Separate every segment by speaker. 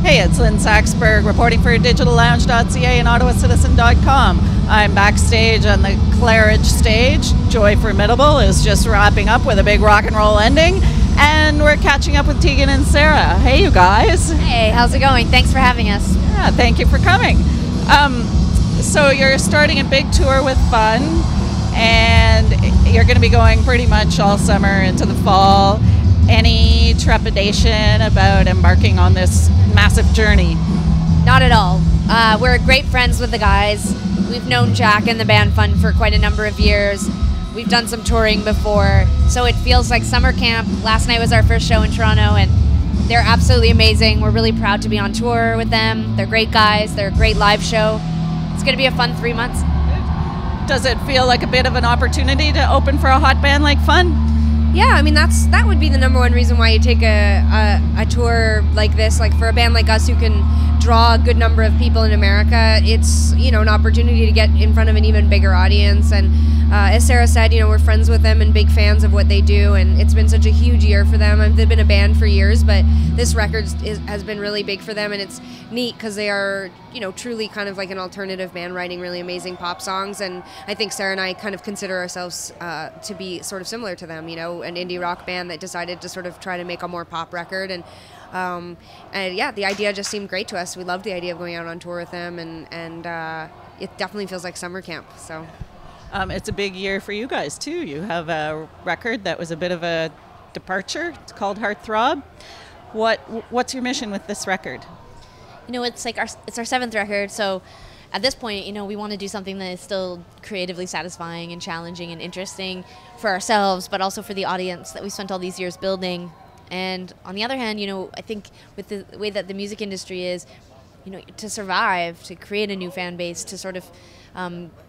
Speaker 1: Hey, it's Lynn Saxberg reporting for digitallounge.ca and ottawacitizen.com. I'm backstage on the Claridge stage. Joy Formidable is just wrapping up with a big rock and roll ending. And we're catching up with Tegan and Sara. Hey, you guys.
Speaker 2: Hey, how's it going? Thanks for having us.
Speaker 1: Yeah, thank you for coming. So you're starting a big tour with Fun, and you're going to be going pretty much all summer into the fall. Any trepidation about embarking on this massive journey?
Speaker 2: Not at all. We're great friends with the guys. We've known Jack and the band Fun for quite a number of years. We've done some touring before, so it feels like summer camp. Last night was our first show in Toronto, and they're absolutely amazing. We're really proud to be on tour with them. They're great guys. They're a great live show. It's going to be a fun 3 months.
Speaker 1: Does it feel like a bit of an opportunity to open for a hot band like Fun?
Speaker 3: Yeah, I mean that would be the number one reason why you take a tour like this. Like for a band like us who can draw a good number of people in America, it's an opportunity to get in front of an even bigger audience. And as Sara said, we're friends with them and big fans of what they do, and it's been such a huge year for them. They've been a band for years, but this record has been really big for them, and it's neat because they are truly kind of like an alternative band writing really amazing pop songs. And I think Sara and I kind of consider ourselves to be sort of similar to them, an indie rock band that decided to sort of try to make a more pop record. And yeah, the idea just seemed great to us. We loved the idea of going out on tour with them, and it definitely feels like summer camp. So
Speaker 1: it's a big year for you guys too. You have a record that was a bit of a departure. It's called Heartthrob. What's your mission with this record?
Speaker 2: It's like it's our 7th record, so at this point, we want to do something that is still creatively satisfying and challenging and interesting for ourselves, but also for the audience that we spent all these years building. And on the other hand, I think with the way that the music industry is, to survive, to create a new fan base, to sort of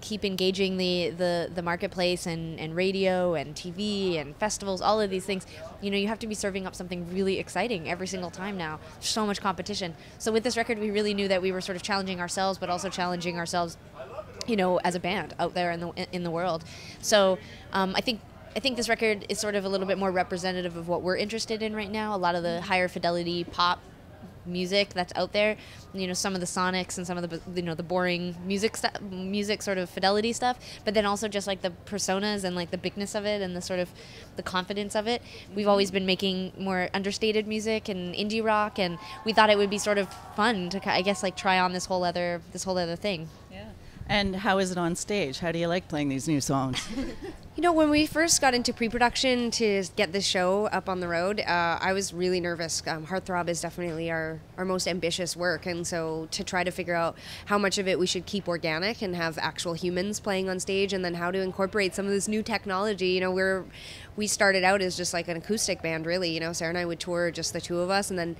Speaker 2: keep engaging the marketplace and radio and TV and festivals, all of these things, you have to be serving up something really exciting every single time now. There's so much competition. So with this record, we really knew that we were sort of challenging ourselves, but also challenging ourselves, as a band out there in the world. So I think this record is sort of a little bit more representative of what we're interested in right now. A lot of the higher fidelity pop music that's out there, some of the sonics and some of the the boring music sort of fidelity stuff, but then also just like the personas and like the bigness of it and the sort of the confidence of it. We've always been making more understated music and indie rock, and we thought it would be sort of fun to, I guess, like try on this whole other thing.
Speaker 1: Yeah. And how is it on stage? How do you like playing these new songs?
Speaker 3: When we first got into pre-production to get this show up on the road, I was really nervous. Heartthrob is definitely our most ambitious work, and so to try to figure out how much of it we should keep organic and have actual humans playing on stage, and then how to incorporate some of this new technology. We started out as just like an acoustic band, really. Sara and I would tour just the two of us, and then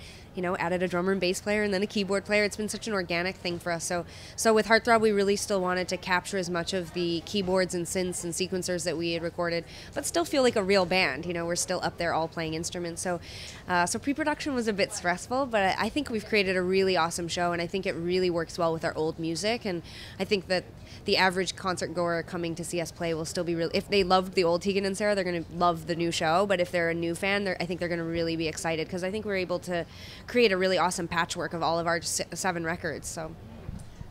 Speaker 3: added a drummer and bass player and then a keyboard player. It's been such an organic thing for us. So with Heartthrob, we really still wanted to capture as much of the keyboards and synths and sequencers that we had recorded, but still feel like a real band. We're still up there all playing instruments. So pre-production was a bit stressful, but I think we've created a really awesome show, and I think it really works well with our old music. And I think that the average concert goer coming to see us play will still be really, if they loved the old Tegan and Sara, they're going to love the new show. But if they're a new fan, I think they're going to really be excited, because I think we're able to create a really awesome patchwork of all of our 7 records. So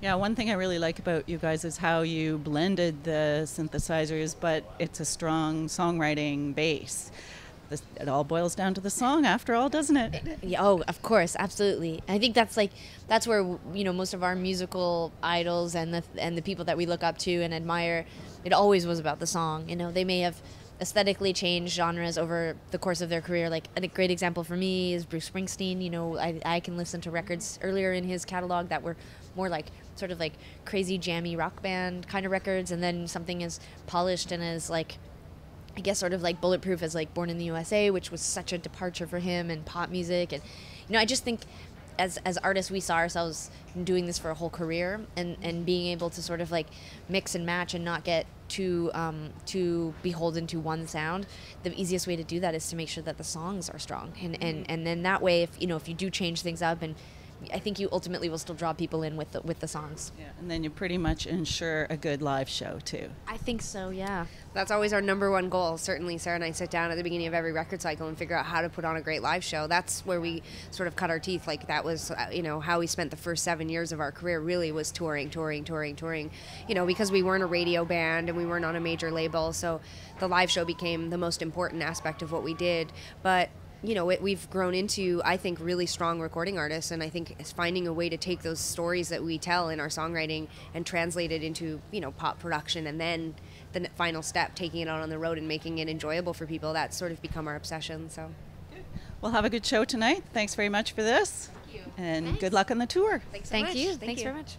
Speaker 1: yeah, one thing I really like about you guys is how you blended the synthesizers, but it's a strong songwriting base. It all boils down to the song after all, doesn't it?
Speaker 2: Yeah, oh, of course, absolutely. I think that's where most of our musical idols and the people that we look up to and admire, it always was about the song. They may have aesthetically changed genres over the course of their career. Like a great example for me is Bruce Springsteen. I can listen to records earlier in his catalog that were more like sort of like crazy jammy rock band kind of records, and then something as polished and as like, I guess, sort of like bulletproof as like Born in the USA, which was such a departure for him, and pop music. And I just think as artists, we saw ourselves doing this for a whole career, and being able to sort of like mix and match and not get too beholden to one sound. The easiest way to do that is to make sure that the songs are strong, and then that way, if you do change things up and I think you ultimately will still draw people in with the songs.
Speaker 1: Yeah, and then you pretty much ensure a good live show too.
Speaker 2: I think so, yeah.
Speaker 3: That's always our number one goal. Certainly, Sarah and I sit down at the beginning of every record cycle and figure out how to put on a great live show. That's where we sort of cut our teeth. Like, that was, how we spent the first 7 years of our career really was touring. Because we weren't a radio band and we weren't on a major label. So the live show became the most important aspect of what we did. But we've grown into, I think, really strong recording artists, and I think it's finding a way to take those stories that we tell in our songwriting and translate it into, pop production, and then the final step, taking it out on the road and making it enjoyable for people. That's sort of become our obsession. So,
Speaker 1: Well, have a good show tonight. Thanks very much for this.
Speaker 3: Thank you.
Speaker 1: And
Speaker 2: Thanks.
Speaker 1: Good luck on the tour.
Speaker 3: Thanks so
Speaker 2: Thank
Speaker 3: much.
Speaker 2: you. Thanks very much.